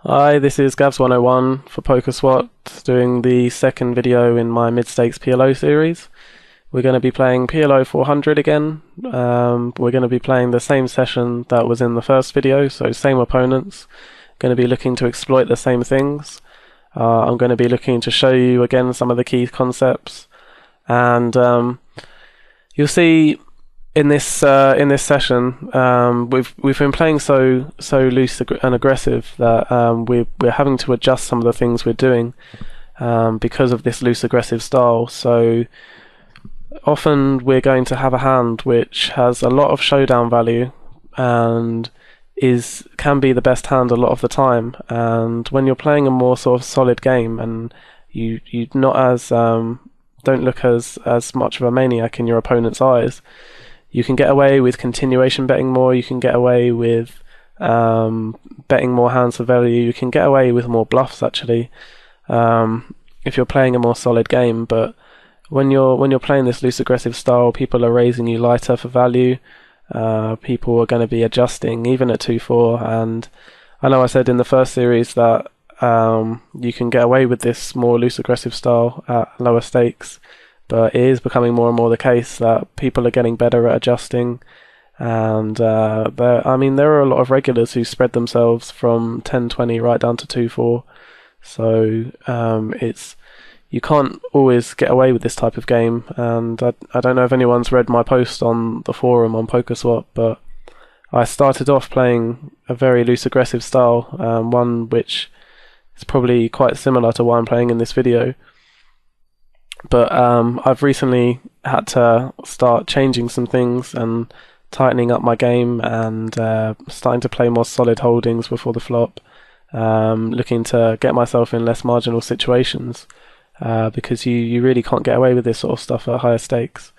Hi, this is Gavs101 for PokerSwat, doing the second video in my mid-stakes PLO series. We're going to be playing PLO 400 again. We're going to be playing the same session that was in the first video, so same opponents. Going to be looking to exploit the same things. I'm going to be looking to show you again some of the key concepts, and you'll see in this session, we've been playing so loose and aggressive that we're having to adjust some of the things we're doing because of this loose aggressive style. So often we're going to have a hand which has a lot of showdown value and can be the best hand a lot of the time. And when you're playing a more sort of solid game and you not as don't look as much of a maniac in your opponent's eyes, you can get away with continuation betting more, you can get away with betting more hands for value, you can get away with more bluffs actually, if you're playing a more solid game. But when you're playing this loose aggressive style, people are raising you lighter for value, people are going to be adjusting even at 2-4, and I know I said in the first series that you can get away with this more loose aggressive style at lower stakes, but it is becoming more and more the case that people are getting better at adjusting. And there are a lot of regulars who spread themselves from 10-20 right down to 2-4. So you can't always get away with this type of game. And I don't know if anyone's read my post on the forum on PokerSwap, but I started off playing a very loose aggressive style, one which is probably quite similar to what I'm playing in this video. But I've recently had to start changing some things and tightening up my game and starting to play more solid holdings before the flop, looking to get myself in less marginal situations, because you really can't get away with this sort of stuff at higher stakes.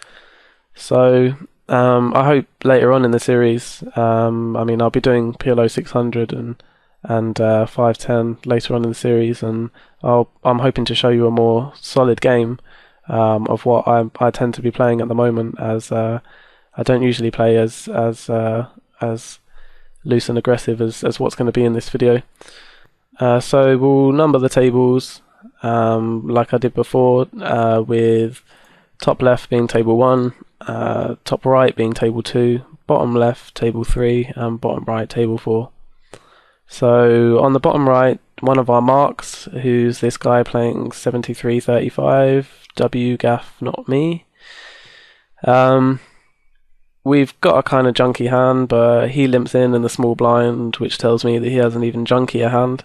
So I hope later on in the series, I'll be doing PLO 600 and 510 later on in the series, and I'm hoping to show you a more solid game of what I tend to be playing at the moment, as I don't usually play as loose and aggressive as what's going to be in this video. So we'll number the tables like I did before, with top left being table 1, top right being table 2, bottom left table 3, and bottom right table 4. So on the bottom right, one of our marks, who's this guy playing 73-35, W gaff, not me. We've got a kind of junky hand, but he limps in the small blind, which tells me that he has an even junkier hand.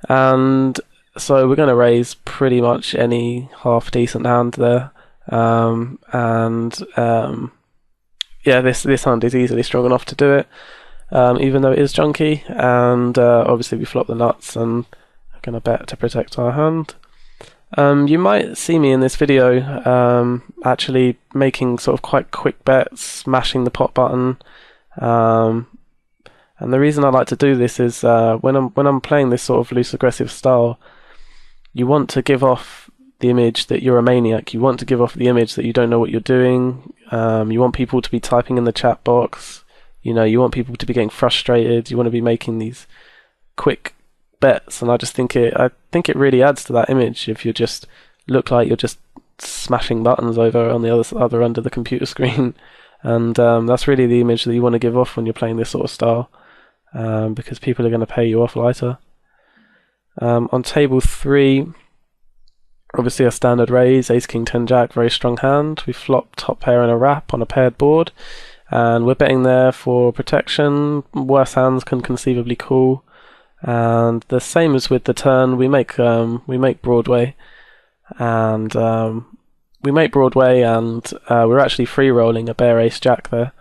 And so we're going to raise pretty much any half decent hand there. This hand is easily strong enough to do it, even though it is junky. And obviously we flop the nuts and are going to bet to protect our hand. You might see me in this video actually making sort of quite quick bets, smashing the pot button, and the reason I like to do this is when I'm playing this sort of loose aggressive style, you want to give off the image that you're a maniac. You want to give off the image that you don't know what you're doing. You want people to be typing in the chat box. You want people to be getting frustrated. You want to be making these quick bets, and I think it really adds to that image if you just look like you're just smashing buttons over on the other end of the computer screen. And that's really the image that you want to give off when you're playing this sort of style, because people are going to pay you off lighter. On table 3, obviously a standard raise, ace king 10 jack, very strong hand. We flop top pair and a wrap on a paired board, and we're betting there for protection. Worse hands can conceivably call. And the same as with the turn, we make Broadway, and we're actually free rolling a bare ace jack there.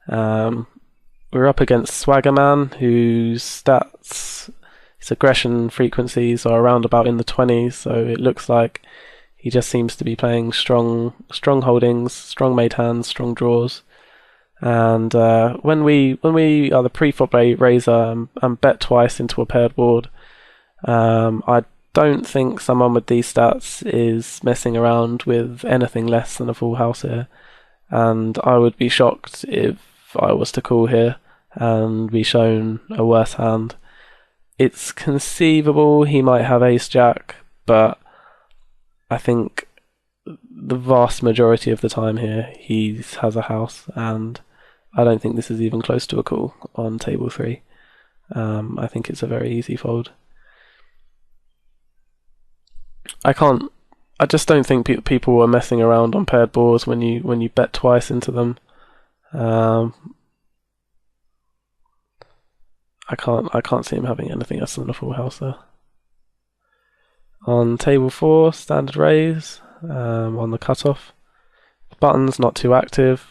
We're up against Swaggerman, whose stats, his aggression frequencies are around about in the 20s, so it looks like he just seems to be playing strong holdings, strong made hands, strong draws. And when we are the pre-flop raiser and bet twice into a paired board, I don't think someone with these stats is messing around with anything less than a full house here. And I would be shocked if I was to call here and be shown a worse hand. It's conceivable he might have ace-jack, but I think the vast majority of the time here he has a house, and I don't think this is even close to a call on table 3. I think it's a very easy fold. I just don't think people are messing around on paired boards when you bet twice into them. I can't see him having anything else than a full house there. On table 4, standard raise on the cutoff. Button's not too active.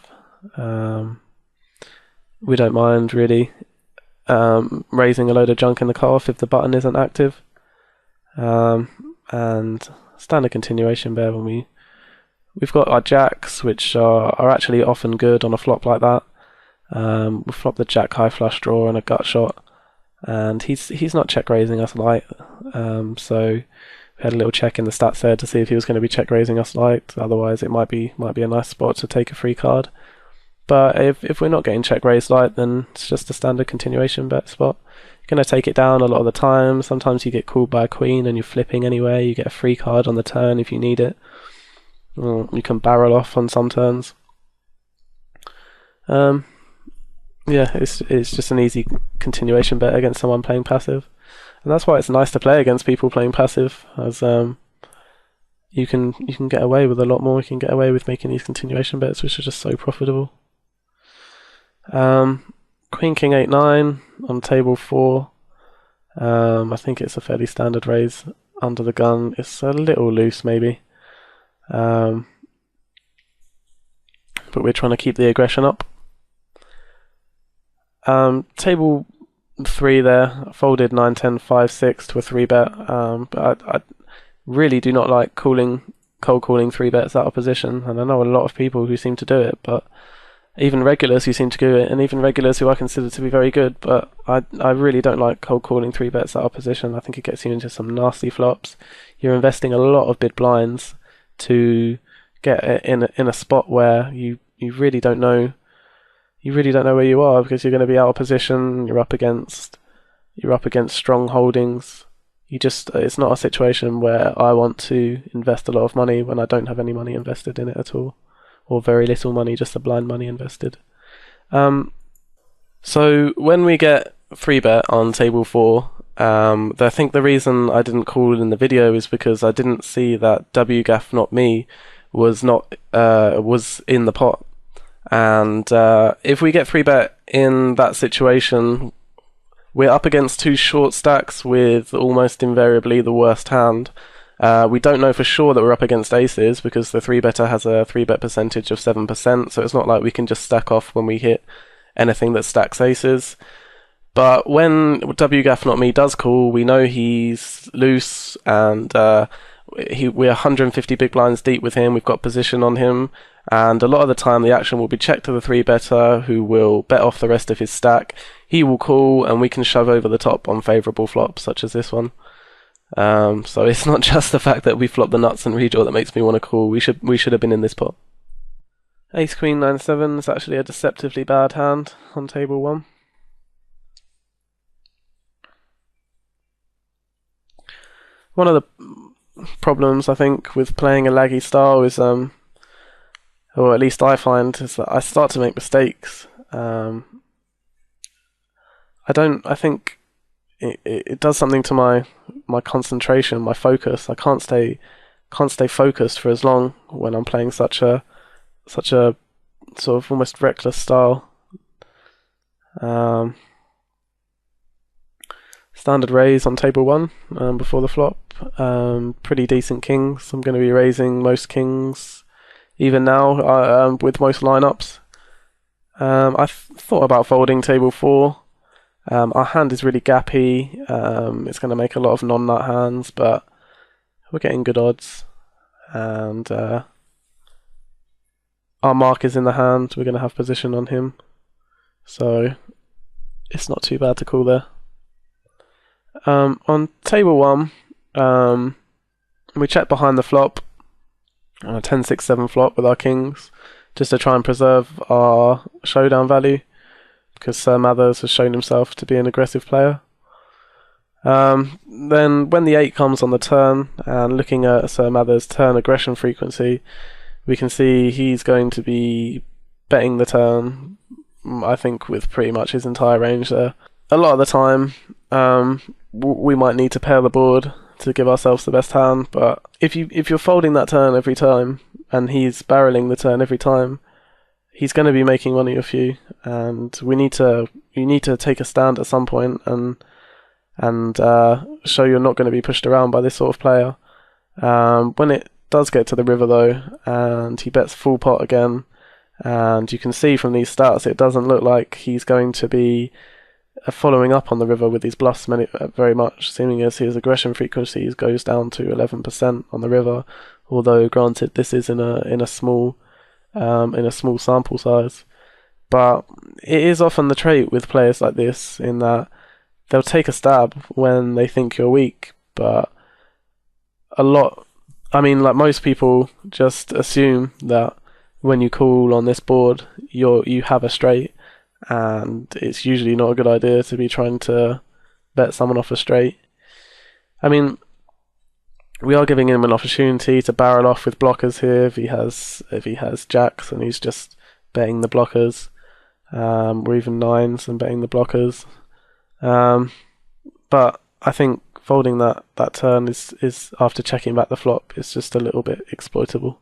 We don't mind really raising a load of junk in the cutoff if the button isn't active. And standard continuation bear when we've got our jacks, which are actually often good on a flop like that. We flop the jack high flush draw and a gut shot, and he's not check raising us light. So we had a little check in the stats there to see if he was going to be check raising us light. Otherwise, it might be a nice spot to take a free card. But if we're not getting check raised light, then it's just a standard continuation bet spot. You're going to take it down a lot of the time. Sometimes you get called by a queen and you're flipping anyway. You get a free card on the turn if you need it. You can barrel off on some turns. Yeah, it's just an easy continuation bet against someone playing passive, and that's why it's nice to play against people playing passive, as you can get away with a lot more. You can get away with making these continuation bets, which are just so profitable. Queen King 8-9 on table 4. I think it's a fairly standard raise under the gun. It's a little loose maybe, but we're trying to keep the aggression up. Table 3 there, folded 9-10 5-6 to a 3-bet. But I really do not like cold calling 3-bets out of position, and I know a lot of people who seem to do it, but even regulars who seem to do it, and even regulars who I consider to be very good, but I really don't like cold calling 3-bets out of position. I think it gets you into some nasty flops. You're investing a lot of big blinds to get in a spot where you really don't know. You really don't know where you are, because you're going to be out of position. You're up against strong holdings. It's not a situation where I want to invest a lot of money when I don't have any money invested in it at all, or very little money, just the blind money invested. So when we get 3-bet on table 4, I think the reason I didn't call in the video is because I didn't see that WGAF not me was in the pot. And if we get 3-bet in that situation, we're up against 2 short stacks with almost invariably the worst hand. We don't know for sure that we're up against aces, because the 3-better has a 3-bet percentage of 7%, so it's not like we can just stack off when we hit anything that stacks aces. But when WGAF not me does call, we know he's loose, and we're 150 big blinds deep with him. We've got position on him, and a lot of the time the action will be checked to the 3-better, who will bet off the rest of his stack. He will call, and we can shove over the top on favourable flops such as this one. So it's not just the fact that we flop the nuts and redraw that makes me want to call. We should have been in this pot. Ace Queen 9-7 is actually a deceptively bad hand on table 1. One of the problems I think with playing a laggy style is, or at least I find, is that I start to make mistakes. I think it does something to my concentration, my focus. I can't stay focused for as long when I'm playing such a sort of almost reckless style. Standard raise on table 1 before the flop. Pretty decent kings. I'm going to be raising most kings even now with most lineups. I've thought about folding table 4. Our hand is really gappy. It's going to make a lot of non-nut hands, but we're getting good odds. And our mark is in the hand. We're going to have position on him, so it's not too bad to call there. On table 1, we check behind the flop on a 10-6-7 flop with our kings, just to try and preserve our showdown value, because Sir Mathers has shown himself to be an aggressive player. Then when the 8 comes on the turn, and looking at Sir Mather's turn aggression frequency, we can see he's going to be betting the turn, I think, with pretty much his entire range there. A lot of the time, we might need to pair the board to give ourselves the best hand, but if you're folding that turn every time, and he's barreling the turn every time, he's going to be making money off you, and you need to take a stand at some point and show you're not going to be pushed around by this sort of player. When it does get to the river though, and he bets full pot again, and you can see from these stats it doesn't look like he's going to be following up on the river with his bluffs very much, seeming as his aggression frequencies goes down to 11% on the river. Although granted, this is in a small sample size, but it is often the trait with players like this in that they'll take a stab when they think you're weak, but like most people just assume that when you call on this board, you have a straight, and it's usually not a good idea to be trying to bet someone off a straight. I mean, we are giving him an opportunity to barrel off with blockers here if he has jacks and he's just betting the blockers, or even nines and betting the blockers. But I think folding that turn is after checking back the flop, is just a little bit exploitable.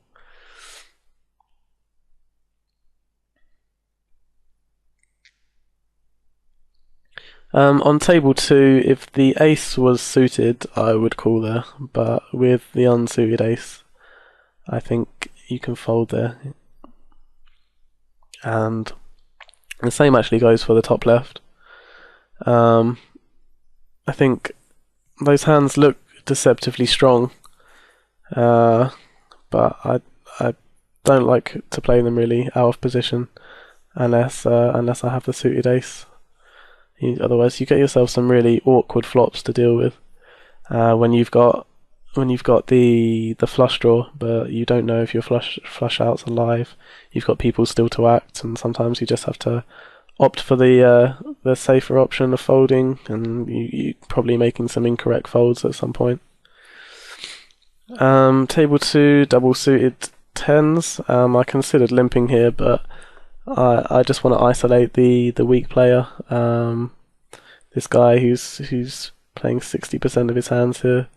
On table 2, if the ace was suited, I would call there, but with the unsuited ace, I think you can fold there. And the same actually goes for the top left. I think those hands look deceptively strong, but I don't like to play them really out of position unless I have the suited ace. Otherwise, you get yourself some really awkward flops to deal with when you've got the flush draw, but you don't know if your flush out's alive. You've got people still to act, and sometimes you just have to opt for the safer option of folding, and you're probably making some incorrect folds at some point. Table 2, double suited tens. I considered limping here, but I just want to isolate the weak player. This guy who's playing 60% of his hands here,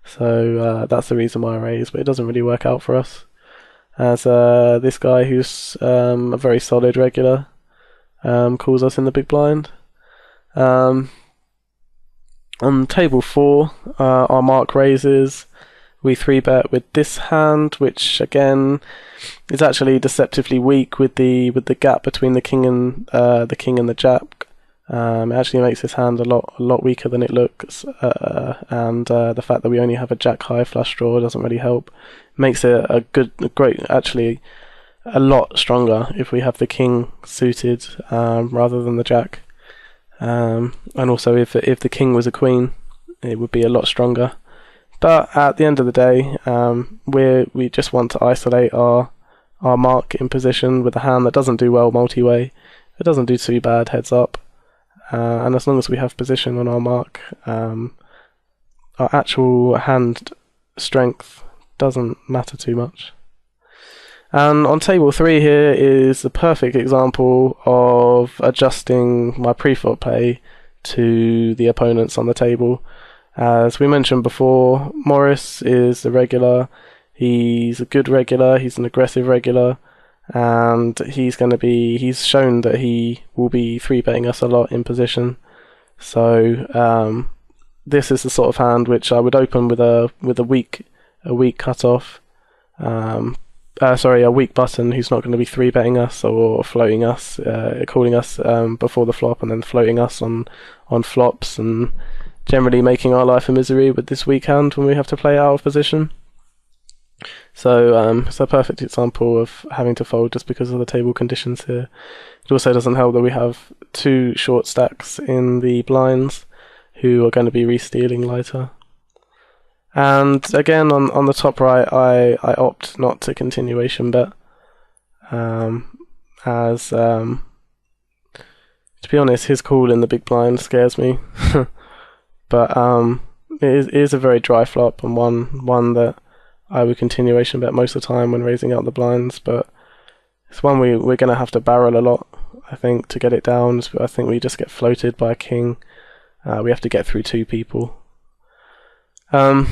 so that's the reason why I raise. But it doesn't really work out for us, as this guy who's a very solid regular calls us in the big blind. On table 4, our mark raises. We 3-bet with this hand, which again is actually deceptively weak with the gap between the king and the jack. It actually makes this hand a lot weaker than it looks, and the fact that we only have a jack high flush draw doesn't really help. Makes it actually a lot stronger if we have the king suited rather than the jack. And also if the king was a queen, it would be a lot stronger. But at the end of the day, we just want to isolate our mark in position with a hand that doesn't do well multi-way. It doesn't do too bad heads up, and as long as we have position on our mark, our actual hand strength doesn't matter too much. And on table 3 here is a perfect example of adjusting my pre-flop play to the opponents on the table. As we mentioned before, Morris is the regular. He's a good regular, he's an aggressive regular, and he's shown that he will be 3-betting us a lot in position. So this is the sort of hand which I would open with a weak cutoff. A weak button who's not going to be 3-betting us or floating us, calling us before the flop and then floating us on flops, and generally making our life a misery with this weak hand when we have to play out of position. So it's a perfect example of having to fold just because of the table conditions here. It also doesn't help that we have 2 short stacks in the blinds who are going to be re-stealing lighter. And again, on the top right, I opt not to continuation bet, as to be honest, his call in the big blind scares me. but it is a very dry flop, and one that I would continuation bet most of the time when raising out the blinds, but it's one we're going to have to barrel a lot, I think, to get it down. I think we just get floated by a king. We have to get through 2 people. On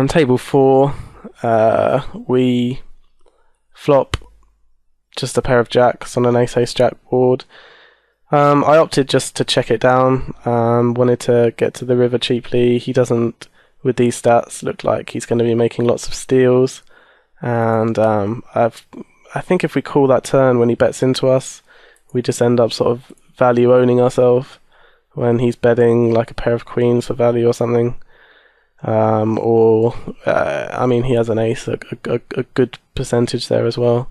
table 4, we flop just a pair of jacks on an ace-ace jack board. I opted just to check it down. Wanted to get to the river cheaply. He doesn't, with these stats, look like he's going to be making lots of steals. And I think if we call that turn when he bets into us, we just end up sort of value owning ourselves when he's betting like a pair of queens for value or something. I mean, he has an ace, a good percentage there as well.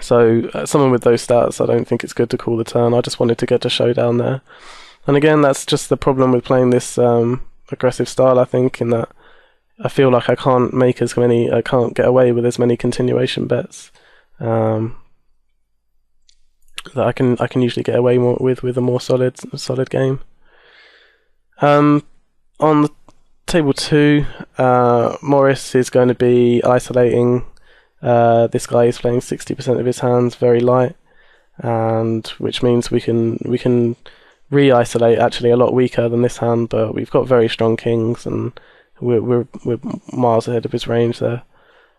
So someone with those stats, I don't think it's good to call the turn. I just wanted to get to showdown there. And again, that's just the problem with playing this aggressive style, I think, in that I feel like I can't get away with as many continuation bets that I can usually get away with a more solid game. On the table 2, Morris is going to be isolating. This guy is playing 60% of his hands very light, and which means we can re-isolate actually a lot weaker than this hand, but we've got very strong kings and we're miles ahead of his range there.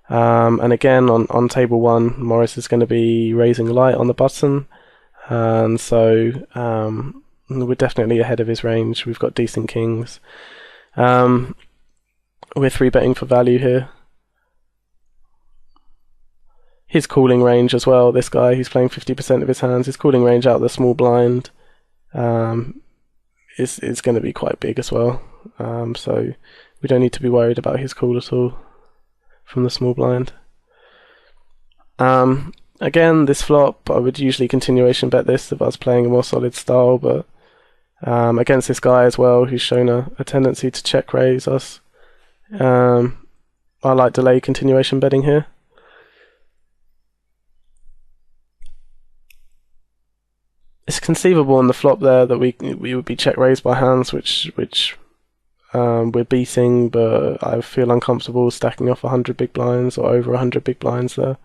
And again on table 1, Morris is going to be raising light on the button, and so we're definitely ahead of his range. We've got decent kings. We're 3-betting for value here. His calling range as well, this guy, he's playing 50% of his hands. His calling range out of the small blind is going to be quite big as well. So we don't need to be worried about his call at all from the small blind. Again, this flop, I would usually continuation bet this if I was playing a more solid style, but against this guy as well, who's shown a tendency to check raise us, I like delay continuation betting here. It's conceivable on the flop there that we would be check raised by hands which we're beating, but I feel uncomfortable stacking off 100 big blinds or over 100 big blinds there.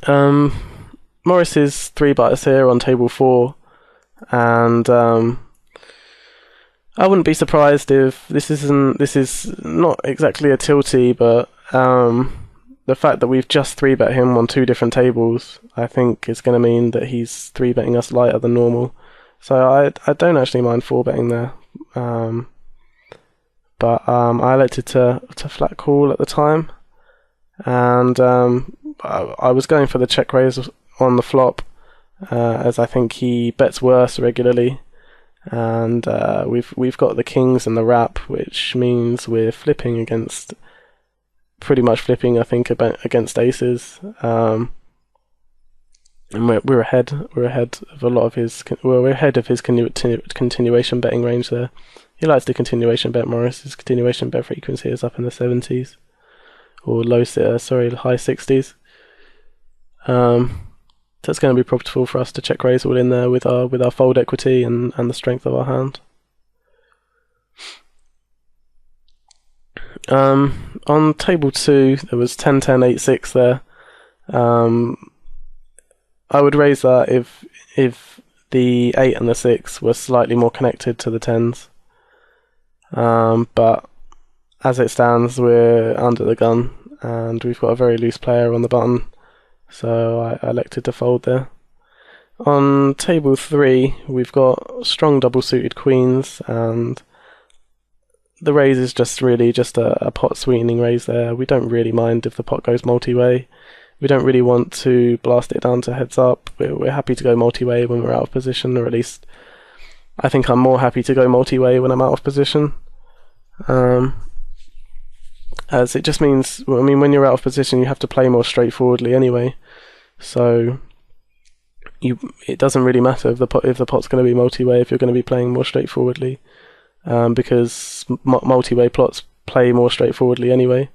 Morris is 3-butters here on table 4, and I wouldn't be surprised if this is not exactly a tilty, but the fact that we've just 3-bet him on 2 different tables, I think is going to mean that he's 3-betting us lighter than normal. So I don't actually mind 4-betting there, but I elected to flat call at the time, and I was going for the check raise on the flop, as I think he bets worse regularly, and we've got the kings and the wrap, which means we're flipping against. Pretty much flipping, I think, against aces, and we're ahead. We're ahead of a lot of his. Well, we're ahead of his continuation betting range there. He likes to continuation bet. Morris. His continuation bet frequency is up in the 70s, or high 60s. So it's going to be profitable for us to check raise all in there with our fold equity and the strength of our hand. On table 2, there was 10-10, 8-6 there. I would raise that if the 8 and the 6 were slightly more connected to the 10s. But as it stands, we're under the gun, and we've got a very loose player on the button, so I elected to fold there. On table 3, we've got strong double-suited queens, and the raise is just a pot sweetening raise there. We don't really mind if the pot goes multi-way. We don't really want to blast it down to heads up. We're happy to go multi-way when we're out of position, or at least I think I'm more happy to go multi-way when I'm out of position. As it just means, I mean, when you're out of position, you have to play more straightforwardly anyway. So it doesn't really matter if the pot's going to be multi-way if you're going to be playing more straightforwardly. Because multi-way plots play more straightforwardly anyway.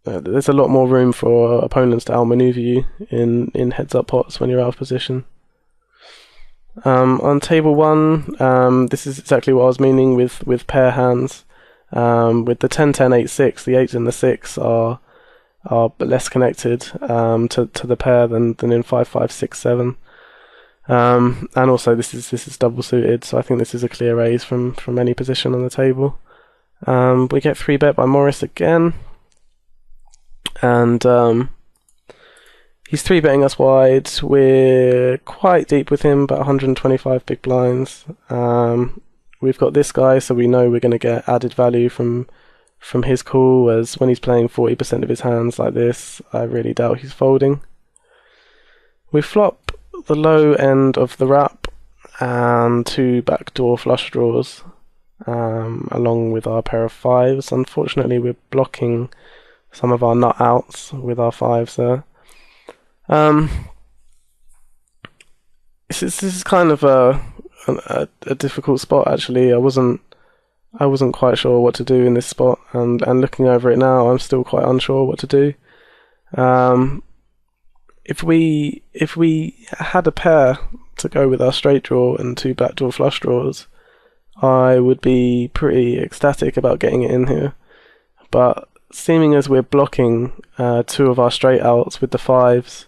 there's a lot more room for opponents to outmaneuver you in heads-up pots when you're out of position. On table 1, this is exactly what I was meaning with pair hands. With the 10-10-8-6, the 8 and the 6 are less connected to the pair than in 5-5-6-7. And also this is double suited, so I think this is a clear raise from any position on the table. We get 3-bet by Morris again, and he's 3-betting us wide. We're quite deep with him, about 125 big blinds. We've got this guy, so we know we're going to get added value from his call, as when he's playing 40% of his hands like this, I really doubt he's folding. We flop the low end of the wrap and 2 backdoor flush draws, along with our pair of 5s. Unfortunately, we're blocking some of our nut outs with our 5s there. This is kind of a difficult spot, actually. I wasn't quite sure what to do in this spot, and looking over it now, I'm still quite unsure what to do. If we had a pair to go with our straight draw and 2 backdoor flush draws, I would be pretty ecstatic about getting it in here. But seeming as we're blocking 2 of our straight outs with the 5s,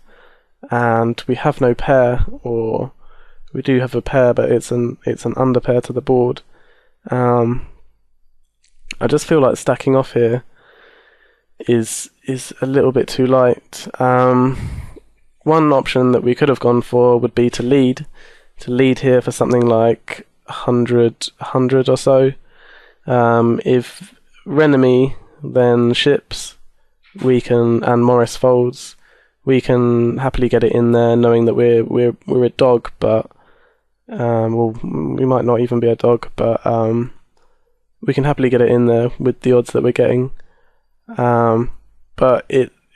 and we have no pair, or we do have a pair, but it's an under pair to the board. I just feel like stacking off here is a little bit too light. One option that we could have gone for would be to lead here for something like 100 or so. If Renemy then ships, and Morris folds, we can happily get it in there, knowing that we're a dog, but well, we might not even be a dog, but we can happily get it in there with the odds that we're getting. But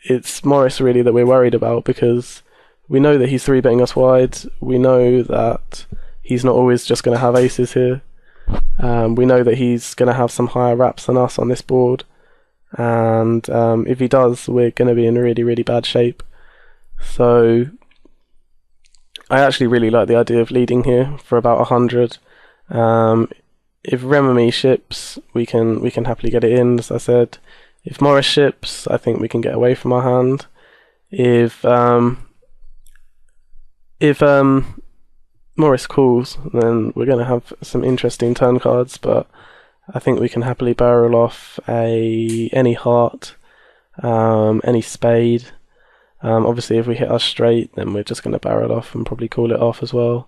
it's Morris really that we're worried about, because we know that he's 3-betting us wide. We know that he's not always just going to have aces here. We know that he's going to have some higher wraps than us on this board, and if he does, we're going to be in really, really bad shape. So I actually really like the idea of leading here for about 100. If Renemy ships, we can happily get it in, as I said. If Morris ships, I think we can get away from our hand. If Morris calls, then we're going to have some interesting turn cards, but I think we can happily barrel off any heart, any spade. Obviously, if we hit our straight, then we're just going to barrel off and probably call it off as well.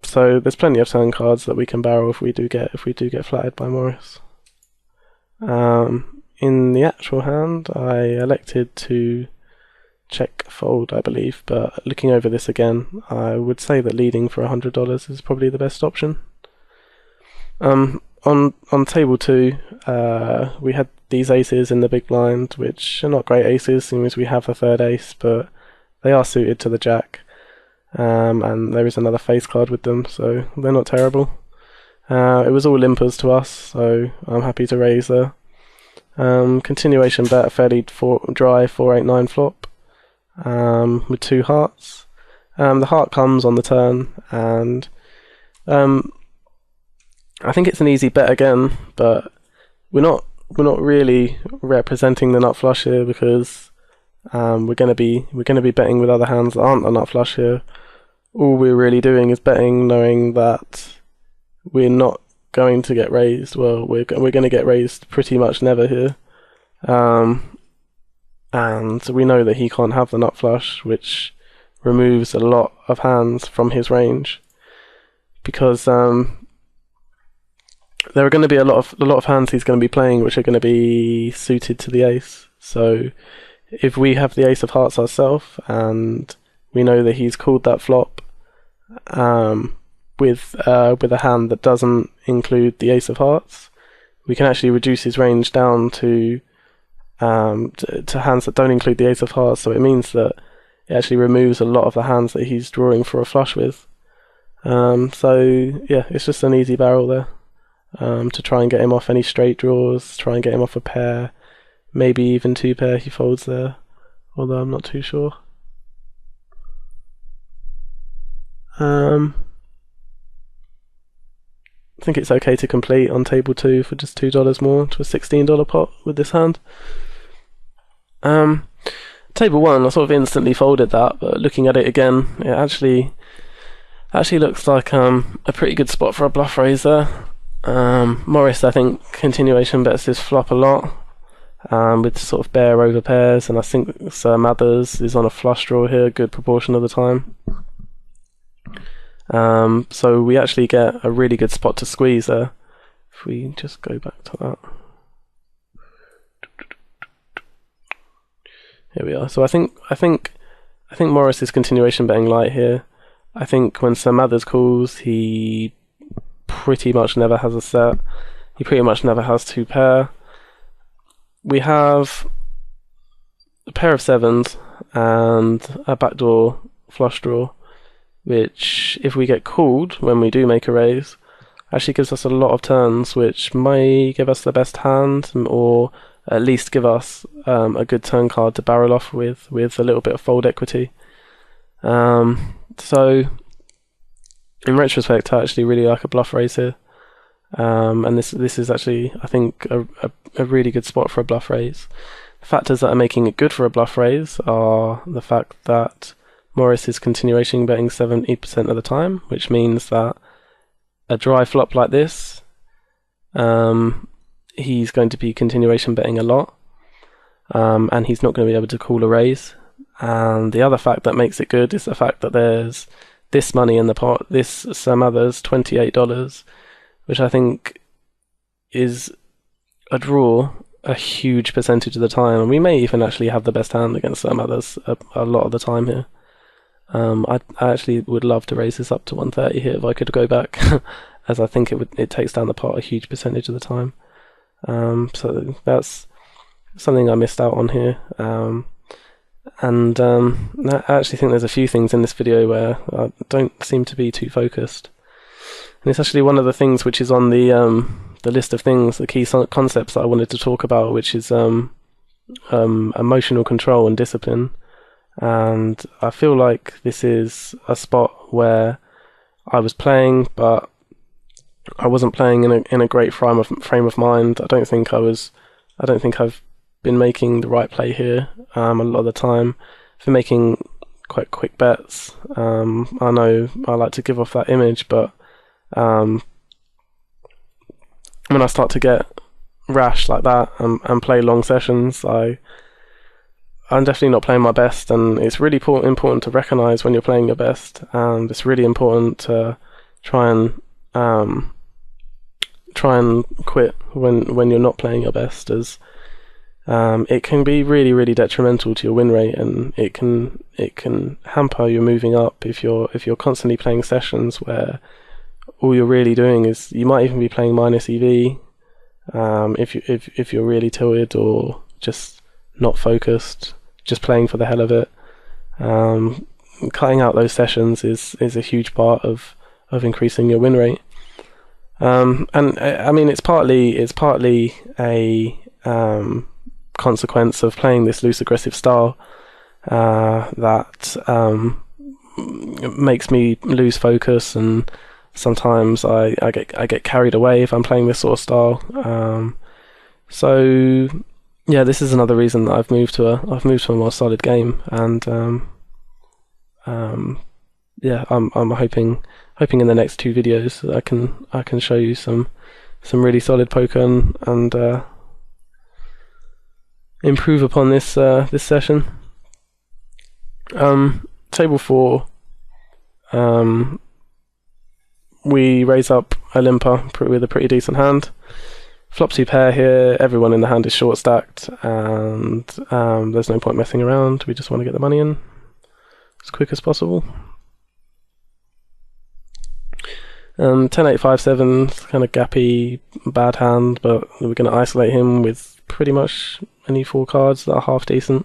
So there's plenty of turn cards that we can barrel if we do get flattered by Morris. In the actual hand, I elected to check fold, I believe, but looking over this again, I would say that leading for $100 is probably the best option. On table 2, we had these aces in the big blind, which are not great aces, seeing as we have the 3rd ace, but they are suited to the jack, and there is another face card with them, so they're not terrible. It was all limpers to us, so I'm happy to raise there. Continuation bet, a fairly dry 4-8-9 flop, with 2 hearts. The heart comes on the turn, and I think it's an easy bet again, but we're not really representing the nut flush here, because we're going to be betting with other hands that aren't a nut flush here. All we're really doing is betting, knowing that we're not going to get raised. Well, we're going to get raised pretty much never here, and we know that he can't have the nut flush, which removes a lot of hands from his range, because there are going to be a lot of hands he's going to be playing which are going to be suited to the ace. So if we have the ace of hearts ourselves, and we know that he's called that flop with a hand that doesn't include the ace of hearts, we can actually reduce his range down to hands that don't include the ace of hearts. So it means that it actually removes a lot of the hands that he's drawing for a flush with. So yeah, it's just an easy barrel there. To try and get him off any straight draws, try and get him off a pair, maybe even 2 pair he folds there, although I'm not too sure. I think it's okay to complete on table 2 for just $2 more to a $16 pot with this hand. Table 1, I sort of instantly folded that, but looking at it again, it actually looks like a pretty good spot for a bluff raise there. Morris, I think, continuation bets this flop a lot, with sort of bear over pairs, and I think Sir Mathers is on a flush draw here a good proportion of the time. So we actually get a really good spot to squeeze there. If we just go back to that. Here we are. So I think Morris is continuation betting light here. I think when Sir Mathers calls, he pretty much never has a set. He pretty much never has 2 pair. We have a pair of 7s and a backdoor flush draw, which, if we get called when we do make a raise, actually gives us a lot of turns, which may give us the best hand, or at least give us a good turn card to barrel off with a little bit of fold equity. So, in retrospect, I actually really like a bluff raise here, and this is actually, I think, a really good spot for a bluff raise. The factors that are making it good for a bluff raise are the fact that Morris is continuation betting 70% of the time, which means that a dry flop like this, he's going to be continuation betting a lot, and he's not going to be able to call a raise. And the other fact that makes it good is the fact that there's this money in the pot, this Sir Mathers $28, which I think is a draw a huge percentage of the time, and we may even actually have the best hand against Sir Mathers a lot of the time here. I actually would love to raise this up to 130 here if I could go back, as I think it takes down the pot a huge percentage of the time. So that's something I missed out on here. And I actually think there's a few things in this video where I don't seem to be too focused. And it's actually one of the things which is on the list of things, the key concepts that I wanted to talk about, which is emotional control and discipline. And I feel like this is a spot where I was playing, but I wasn't playing in a great frame of mind. I don't think I've been making the right play here a lot of the time for making quite quick bets. I know I like to give off that image, but when I start to get rash like that and play long sessions, I'm definitely not playing my best, and it's really important to recognize when you're playing your best, and it's really important to try and quit when you're not playing your best, as it can be really, really detrimental to your win rate, and it can hamper your moving up if you're constantly playing sessions where all you're really doing is, you might even be playing minus EV if you're really tilted or just not focused, just playing for the hell of it. Cutting out those sessions is a huge part of increasing your win rate. And I mean, it's partly a consequence of playing this loose aggressive style that makes me lose focus, and sometimes I get carried away if I'm playing this sort of style. So yeah, this is another reason that I've moved to a more solid game, and yeah, I'm hoping in the next 2 videos that I can show you some really solid poker and improve upon this session. Table 4, we raise up a limper with a pretty decent hand. Flop 2 pair here, everyone in the hand is short stacked, and there's no point messing around. We just want to get the money in as quick as possible. 10-8, 5-7, kind of gappy, bad hand, but we're going to isolate him with pretty much any 4 cards that are half decent.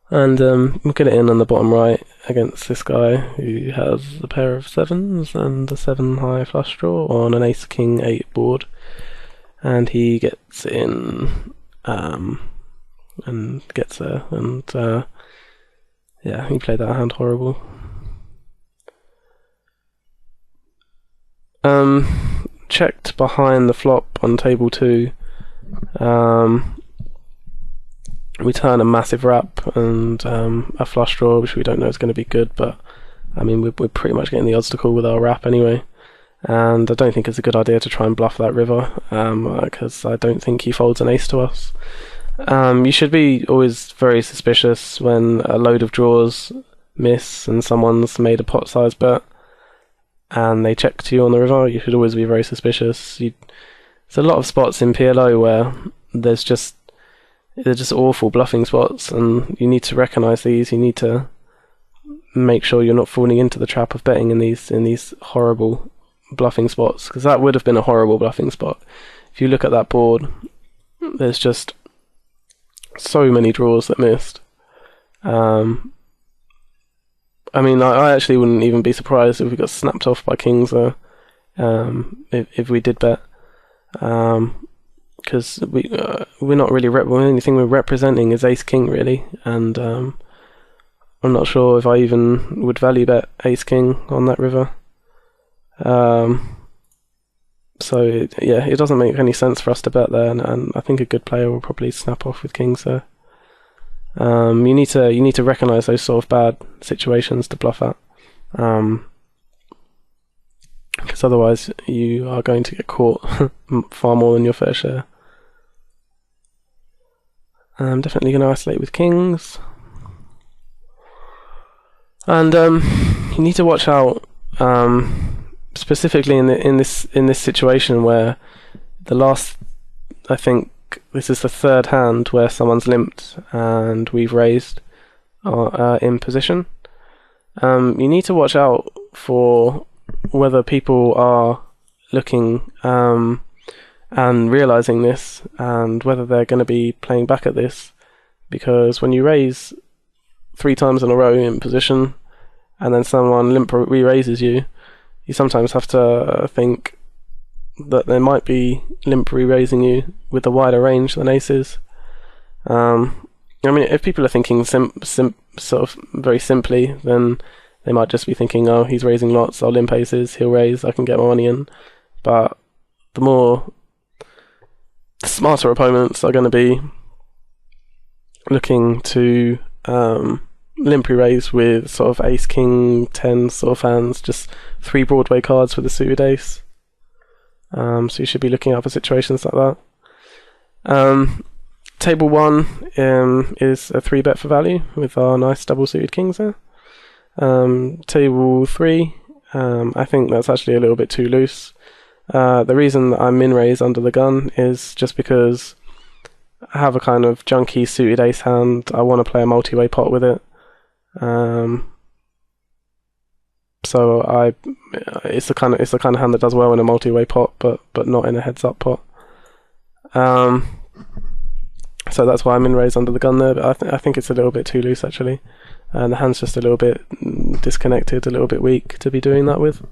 And we'll get it in on the bottom right. against this guy who has a pair of 7s and a 7 high flush draw on an ace king 8 board, and he gets in and gets there, and yeah, he played that hand horrible. Checked behind the flop on table 2. We turn a massive wrap and a flush draw, which we don't know is going to be good, but I mean we're pretty much getting the odds to call with our wrap anyway. And I don't think it's a good idea to try and bluff that river, because I don't think he folds an ace to us. You should be always very suspicious when a load of draws miss and someone's made a pot size bet and they check to you on the river. You should always be very suspicious. There's a lot of spots in PLO where they're just awful bluffing spots, and you need to recognise these. You need to make sure you're not falling into the trap of betting in these horrible bluffing spots, because that would have been a horrible bluffing spot. If you look at that board, there's just so many draws that missed. I mean, I actually wouldn't even be surprised if we got snapped off by kings, if we did bet, because we're not really the only thing we're representing is ace king really, and I'm not sure if I even would value bet ace king on that river. So yeah, it doesn't make any sense for us to bet there, and I think a good player will probably snap off with kings there. You need to recognise those sort of bad situations to bluff at, because otherwise you are going to get caught far more than your fair share. I'm definitely going to isolate with kings, and you need to watch out, specifically in this situation where I think this is the third hand where someone's limped and we've raised in position. You need to watch out for whether people are looking and realising this, and whether they're going to be playing back at this, because when you raise 3 times in a row in position and then someone limp re-raises you, you sometimes have to think that they might be limp re-raising you with a wider range than aces. I mean, if people are thinking sort of very simply, then they might just be thinking, oh, he's raising lots, I'll limp aces, he'll raise, I can get my money in. But the smarter opponents are going to be looking to limp re-raise with sort of ace king 10 sort of hands, just 3 Broadway cards with a suited ace. So you should be looking out for situations like that. Table 1 is a 3-bet for value with our nice double suited kings there. Table 3, I think that's actually a little bit too loose. The reason that I min-raise under the gun is just because I have a kind of junky suited ace hand. I want to play a multi-way pot with it. So it's the kind of hand that does well in a multi-way pot, but not in a heads-up pot. So that's why I'm in raise under the gun there. But I think it's a little bit too loose actually, and the hand's just a little bit disconnected, a little bit weak to be doing that with.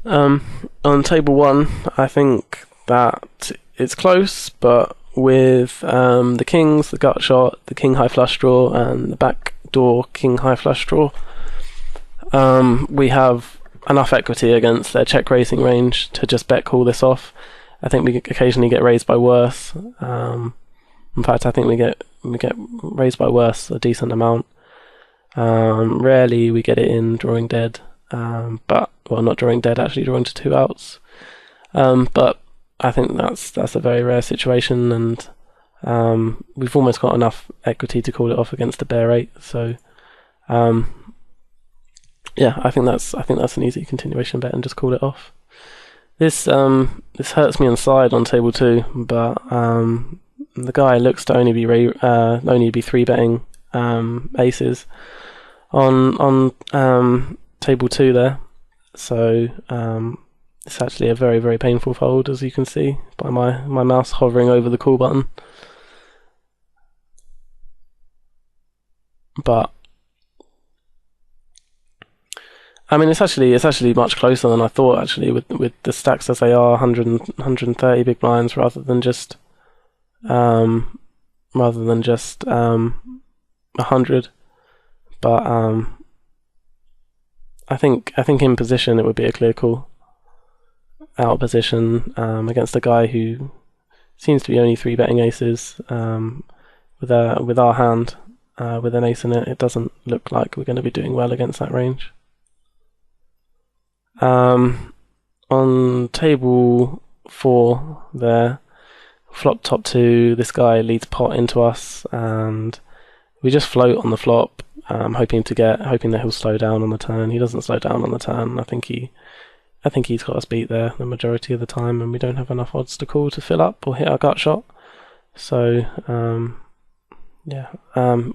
On table 1, I think that it's close, but with the kings, the gut shot, the king high flush draw, and the backdoor king high flush draw, we have enough equity against their check raising range to just bet call this off. I think we occasionally get raised by worse. In fact, I think we get raised by worse a decent amount. Rarely we get it in drawing dead, but well, not drawing dead, actually drawing to 2 outs. But I think that's a very rare situation, and we've almost got enough equity to call it off against the bear 8. So yeah, I think that's an easy continuation bet and just call it off. This hurts me on side on table 2, but the guy looks to only be 3-betting aces on table 2 there. So it's actually a very, very painful fold, as you can see by my mouse hovering over the call button. But I mean, it's actually much closer than I thought. Actually, with the stacks as they are, 100 130 big blinds rather than just 100. But I think in position it would be a clear call. Out of position against a guy who seems to be only 3-betting aces with our hand with an ace in it. It doesn't look like we're going to be doing well against that range. On table 4 there, flop top 2, this guy leads pot into us, and we just float on the flop, hoping that he'll slow down on the turn. He doesn't slow down on the turn. I think he's got us beat there the majority of the time, and we don't have enough odds to call to fill up or hit our gut shot. So yeah,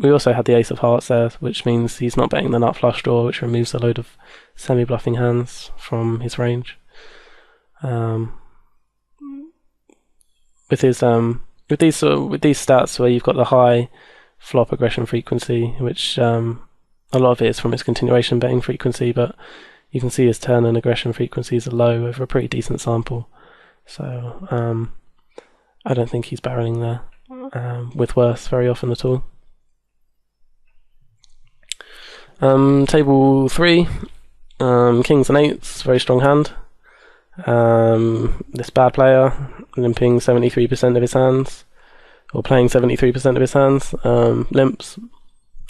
we also had the ace of hearts there, which means he's not betting the nut flush draw, which removes a load of semi-bluffing hands from his range. With these stats where you've got the high flop aggression frequency, which a lot of it is from his continuation betting frequency, but you can see his turn and aggression frequencies are low over a pretty decent sample. So I don't think he's barreling there with worse very often at all. Table 3, kings and eights, very strong hand. This bad player limping 73% of his hands, or playing 73% of his hands, limps.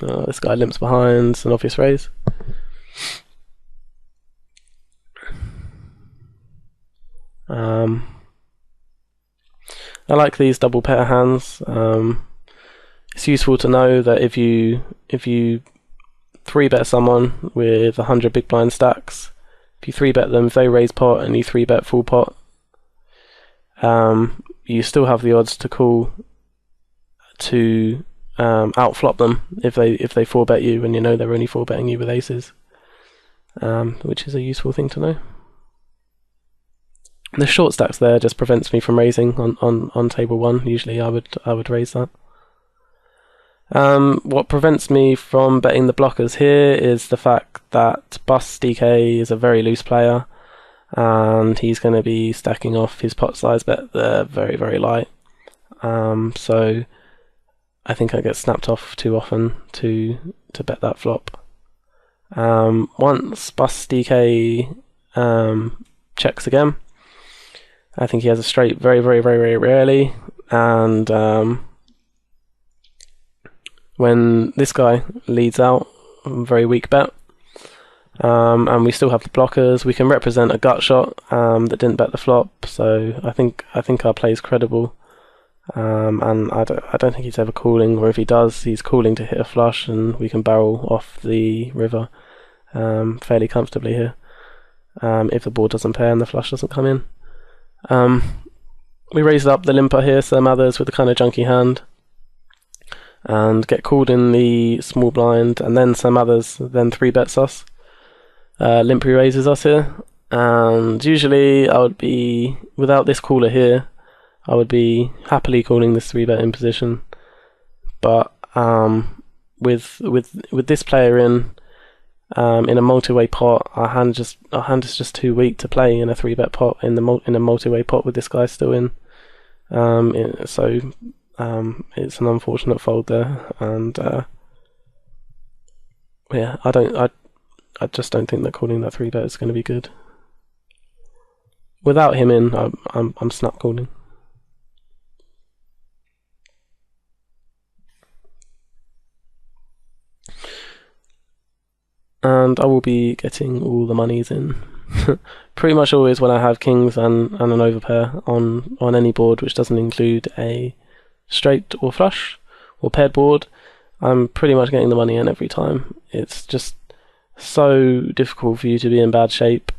This guy limps behind, an obvious raise. I like these double pair hands. It's useful to know that if you 3-bet someone with 100 big blind stacks, if you 3-bet them, if they raise pot and you 3-bet full pot, you still have the odds to call to outflop them if they 4-bet you, and you know they're only 4-betting you with aces, which is a useful thing to know. The short stacks there just prevents me from raising on table 1. Usually I would raise that. What prevents me from betting the blockers here is the fact that Bus DK is a very loose player, and he's going to be stacking off his pot size bet there very, very light. So I think I get snapped off too often to bet that flop. Once Bus DK checks again, I think he has a straight very, very, very, very rarely, and when this guy leads out, very weak bet, and we still have the blockers, we can represent a gut shot that didn't bet the flop. So I think our play is credible, and I don't think he's ever calling, or if he does, he's calling to hit a flush, and we can barrel off the river fairly comfortably here if the board doesn't pair and the flush doesn't come in. We raise up the limper here, some others with a kind of junky hand, and get called in the small blind, and then some others then 3-bets us. Limp raises us here, and usually I would be, without this caller here, I would be happily calling this 3-bet in position. But with this player in a multi-way pot, our hand is just too weak to play in a 3-bet pot in a multi-way pot with this guy still in. So it's an unfortunate fold there, and yeah, I just don't think that calling that 3-bet is going to be good. Without him in, I'm snap calling. And I will be getting all the monies in. Pretty much always when I have kings and an overpair on any board which doesn't include a straight or flush or paired board, I'm pretty much getting the money in every time. It's just so difficult for you to be in bad shape.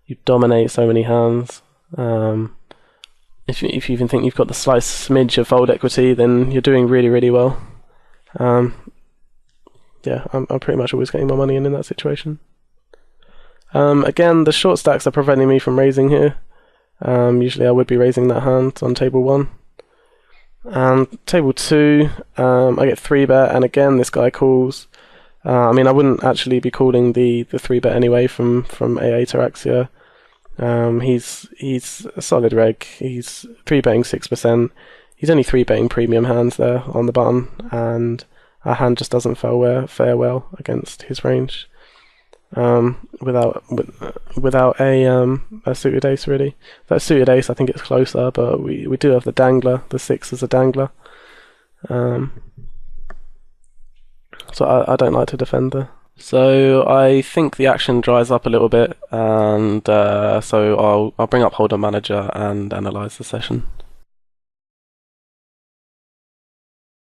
You dominate so many hands. If you even think you've got the slight smidge of fold equity, then you're doing really, really well. Yeah, I'm pretty much always getting my money in that situation. Again, the short stacks are preventing me from raising here. Usually I would be raising that hand on table 1. And table 2, I get 3-bet, and again this guy calls. I mean, I wouldn't actually be calling the 3-bet anyway from AA Taraxia. He's a solid reg. He's 3-betting 6%. He's only 3-betting premium hands there on the button, and our hand just doesn't fare well against his range. Without a suited ace really. That suited ace, I think it's closer, but we do have the dangler, the 6 as a dangler. So I don't like to defend there. So I think the action dries up a little bit, and so I'll bring up Hold'em Manager and analyze the session.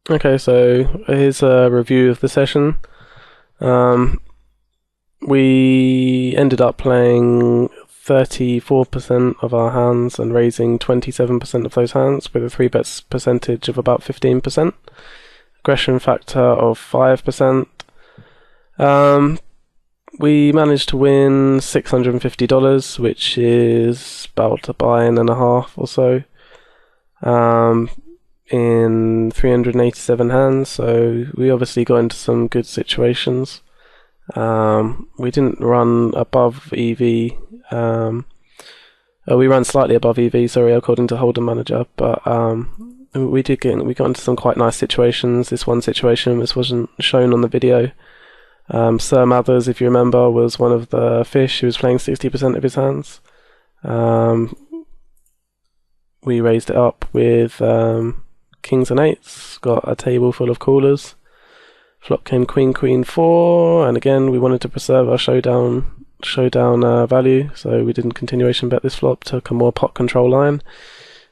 Okay, so here's a review of the session. We ended up playing 34% of our hands and raising 27% of those hands with a 3-bet percentage of about 15%. Aggression factor of 5%. We managed to win $650, which is about a buy-in and a half or so, in 387 hands, so we obviously got into some good situations. We didn't run above EV. We ran slightly above EV, sorry, according to Hold'em Manager, but we got into some quite nice situations. This one situation, this wasn't shown on the video. Sir Mathers, if you remember, was one of the fish who was playing 60% of his hands. We raised it up with kings and eights, got a table full of callers. Flop came queen, queen, 4, and again we wanted to preserve our showdown value, so we didn't continuation bet this flop, took a more pot control line.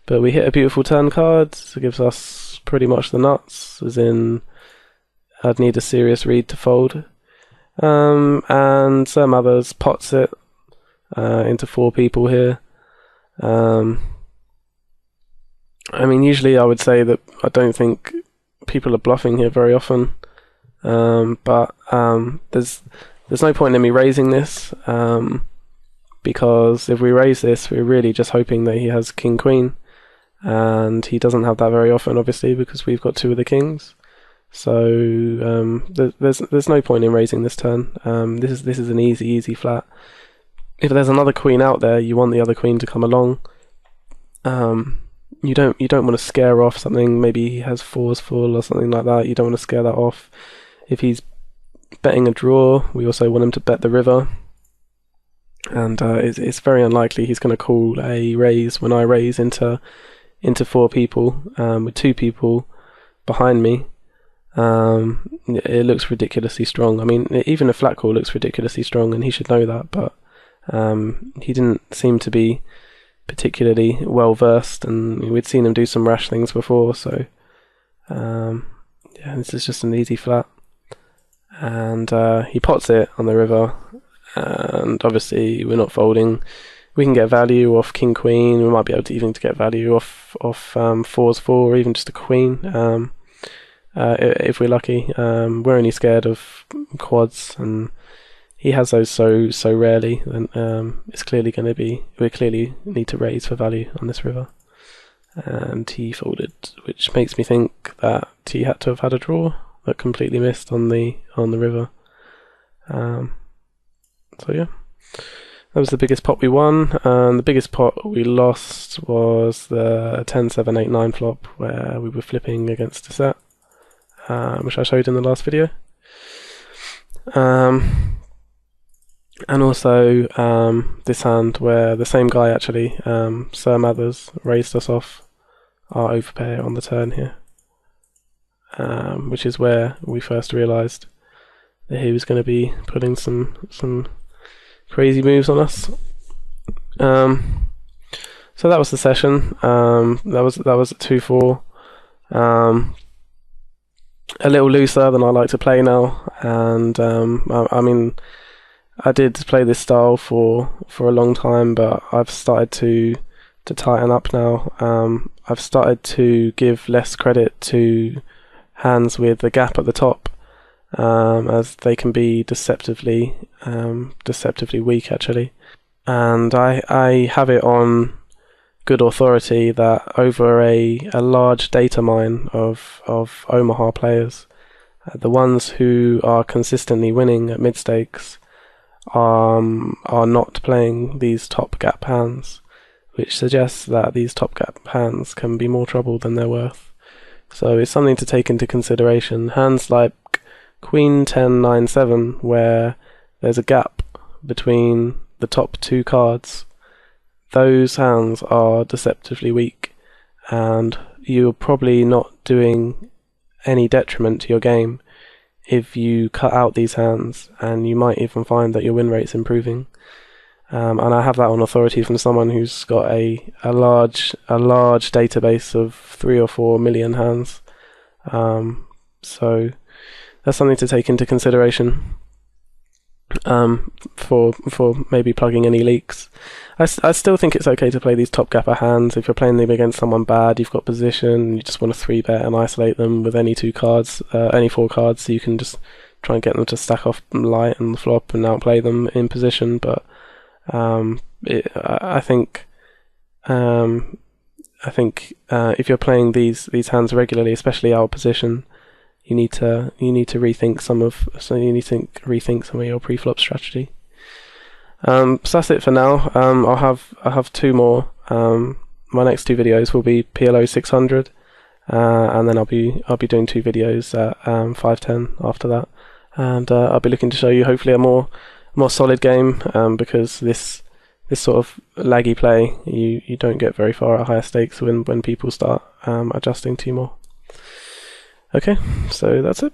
But we hit a beautiful turn card, so it gives us pretty much the nuts, as in I'd need a serious read to fold. And Sir Mathers pots it into 4 people here. I mean, usually I would say that I don't think people are bluffing here very often, but there's no point in me raising this, because if we raise this, we're really just hoping that he has king queen, and he doesn't have that very often, obviously, because we've got 2 of the kings. So there's no point in raising this turn. This is an easy flat. If there's another queen out there, you want the other queen to come along. You don't want to scare off something. Maybe he has 4s full or something like that. You don't want to scare that off. If he's betting a draw, we also want him to bet the river. And it's very unlikely he's going to call a raise when I raise into 4 people with 2 people behind me. It looks ridiculously strong. I mean, even a flat call looks ridiculously strong, and he should know that. But he didn't seem to be particularly well versed, and we'd seen him do some rash things before. So yeah, this is just an easy flat, and he pots it on the river, and obviously we're not folding. We can get value off king queen. We might be able to even get value off 4s 4, or even just a queen. If we're lucky. We're only scared of quads, and he has those so rarely, and it's clearly going to be, we clearly need to raise for value on this river. And he folded, which makes me think that he had to have had a draw that completely missed on the river. So yeah, that was the biggest pot we won, and the biggest pot we lost was the 10-7-8-9 flop, where we were flipping against a set, which I showed in the last video. And also this hand where the same guy actually, Sir Mathers, raised us off our overpair on the turn here, which is where we first realised that he was going to be putting some crazy moves on us. So that was the session. That was at 2-4. A little looser than I like to play now, and I mean, I did play this style for a long time, but I've started to tighten up now. I've started to give less credit to hands with the gap at the top, as they can be deceptively weak actually. And I have it on good authority that over a large data mine of Omaha players, The ones who are consistently winning at mid stakes are not playing these top gap hands, which suggests that these top gap hands can be more trouble than they're worth. So it's something to take into consideration. Hands like Queen 10 9 7, where there's a gap between the top two cards, those hands are deceptively weak, and you're probably not doing any detriment to your game if you cut out these hands, and you might even find that your win rate's improving. And I have that on authority from someone who's got a large database of 3 or 4 million hands. So that's something to take into consideration for maybe plugging any leaks. I still think it's okay to play these top gapper hands if you're playing them against someone bad. You've got position, you just want to 3-bet and isolate them with any 4 cards, so you can just try and get them to stack off light and the flop and outplay them in position. But I think if you're playing these hands regularly, especially out of position, you need to rethink some of your pre-flop strategy. So that's it for now. I'll have 2 more. My next 2 videos will be PLO 600, and then I'll be doing 2 videos at 510 after that, and I'll be looking to show you hopefully a more solid game, because this sort of laggy play you don't get very far at higher stakes when people start adjusting 2 more. Okay, so that's it.